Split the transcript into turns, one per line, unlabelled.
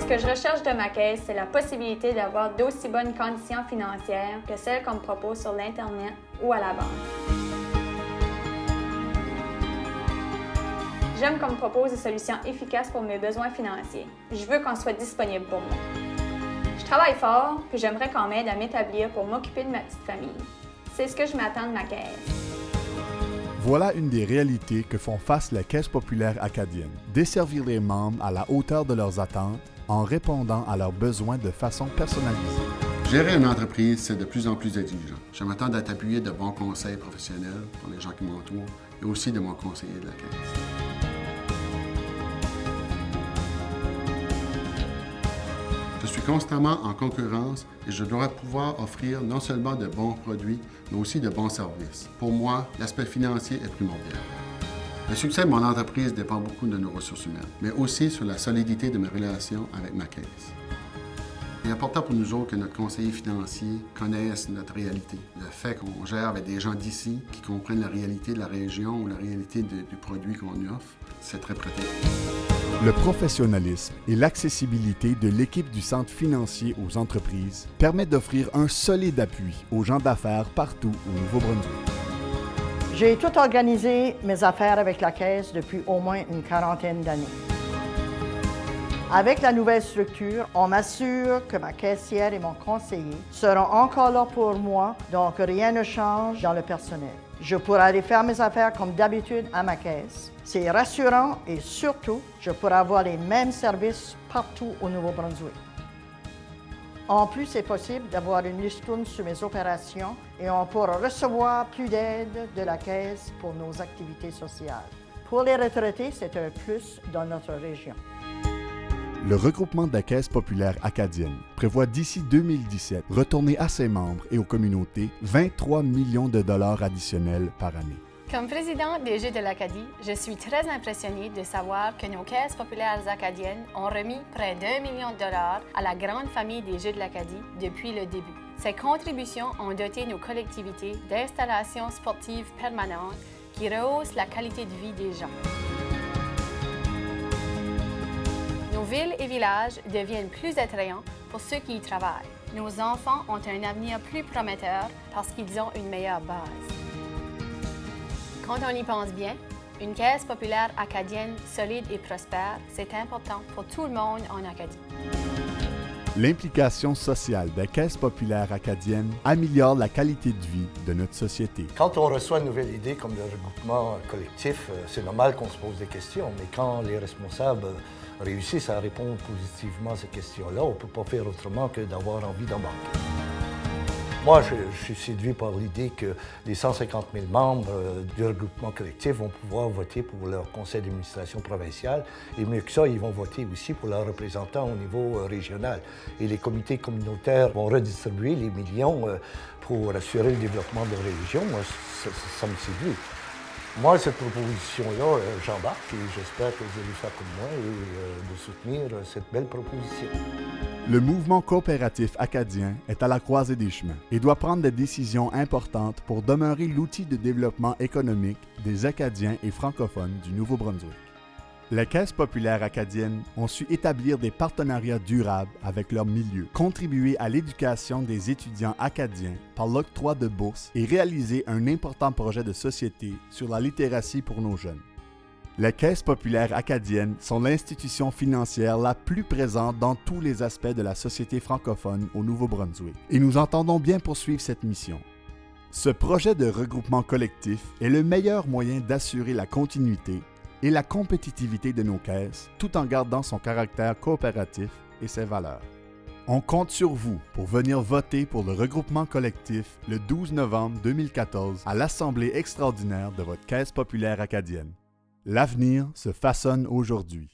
Ce que je recherche de ma caisse, c'est la possibilité d'avoir d'aussi bonnes conditions financières que celles qu'on me propose sur l'Internet ou à la banque. J'aime qu'on me propose des solutions efficaces pour mes besoins financiers. Je veux qu'on soit disponible pour moi. Je travaille fort, puis j'aimerais qu'on m'aide à m'établir pour m'occuper de ma petite famille. C'est ce que je m'attends de ma caisse.
Voilà une des réalités que font face la Caisse populaire acadienne. Desservir les membres à la hauteur de leurs attentes en répondant à leurs besoins de façon personnalisée.
Gérer une entreprise, c'est de plus en plus exigeant. Je m'attends d'être appuyé de bons conseils professionnels pour les gens qui m'entourent et aussi de mon conseiller de la Caisse. Je suis constamment en concurrence et je dois pouvoir offrir non seulement de bons produits, mais aussi de bons services. Pour moi, l'aspect financier est primordial. Le succès de mon entreprise dépend beaucoup de nos ressources humaines, mais aussi sur la solidité de mes relations avec ma caisse. Il est important pour nous autres que notre conseiller financier connaisse notre réalité. Le fait qu'on gère avec des gens d'ici qui comprennent la réalité de la région ou la réalité du produit qu'on offre, c'est très pratique.
Le professionnalisme et l'accessibilité de l'équipe du Centre financier aux entreprises permettent d'offrir un solide appui aux gens d'affaires partout au Nouveau-Brunswick.
J'ai tout organisé mes affaires avec la Caisse depuis au moins une quarantaine d'années. Avec la nouvelle structure, on m'assure que ma caissière et mon conseiller seront encore là pour moi, donc rien ne change dans le personnel. Je pourrai aller faire mes affaires comme d'habitude à ma caisse. C'est rassurant et surtout, je pourrai avoir les mêmes services partout au Nouveau-Brunswick. En plus, c'est possible d'avoir une listourne sur mes opérations et on pourra recevoir plus d'aide de la Caisse pour nos activités sociales. Pour les retraités, c'est un plus dans notre région.
Le regroupement de la Caisse populaire acadienne prévoit d'ici 2017 retourner à ses membres et aux communautés 23 millions de dollars additionnels par année.
Comme présidente des Jeux de l'Acadie, je suis très impressionnée de savoir que nos caisses populaires acadiennes ont remis près d'1 million de dollars à la grande famille des Jeux de l'Acadie depuis le début. Ces contributions ont doté nos collectivités d'installations sportives permanentes qui rehaussent la qualité de vie des gens. Nos villes et villages deviennent plus attrayants pour ceux qui y travaillent. Nos enfants ont un avenir plus prometteur parce qu'ils ont une meilleure base. Quand on y pense bien, une caisse populaire acadienne solide et prospère, c'est important pour tout le monde en Acadie.
L'implication sociale des caisses populaires acadiennes améliore la qualité de vie de notre société.
Quand on reçoit une nouvelle idée comme le regroupement collectif, c'est normal qu'on se pose des questions, mais quand les responsables réussissent à répondre positivement à ces questions-là, on ne peut pas faire autrement que d'avoir envie d'embarquer. Moi, je suis séduit par l'idée que les 150 000 membres du regroupement collectif vont pouvoir voter pour leur conseil d'administration provincial. Et mieux que ça, ils vont voter aussi pour leurs représentants au niveau régional. Et les comités communautaires vont redistribuer les millions pour assurer le développement de la région. Ça me séduit. Moi, cette proposition-là, j'embarque et j'espère que vous allez faire comme moi et de soutenir cette belle proposition.
Le mouvement coopératif acadien est à la croisée des chemins et doit prendre des décisions importantes pour demeurer l'outil de développement économique des Acadiens et francophones du Nouveau-Brunswick. Les caisses populaires acadiennes ont su établir des partenariats durables avec leur milieu, contribuer à l'éducation des étudiants acadiens par l'octroi de bourses et réaliser un important projet de société sur la littératie pour nos jeunes. Les caisses populaires acadiennes sont l'institution financière la plus présente dans tous les aspects de la société francophone au Nouveau-Brunswick et nous entendons bien poursuivre cette mission. Ce projet de regroupement collectif est le meilleur moyen d'assurer la continuité et la compétitivité de nos caisses tout en gardant son caractère coopératif et ses valeurs. On compte sur vous pour venir voter pour le regroupement collectif le 12 novembre 2014 à l'Assemblée extraordinaire de votre Caisse populaire acadienne. L'avenir se façonne aujourd'hui.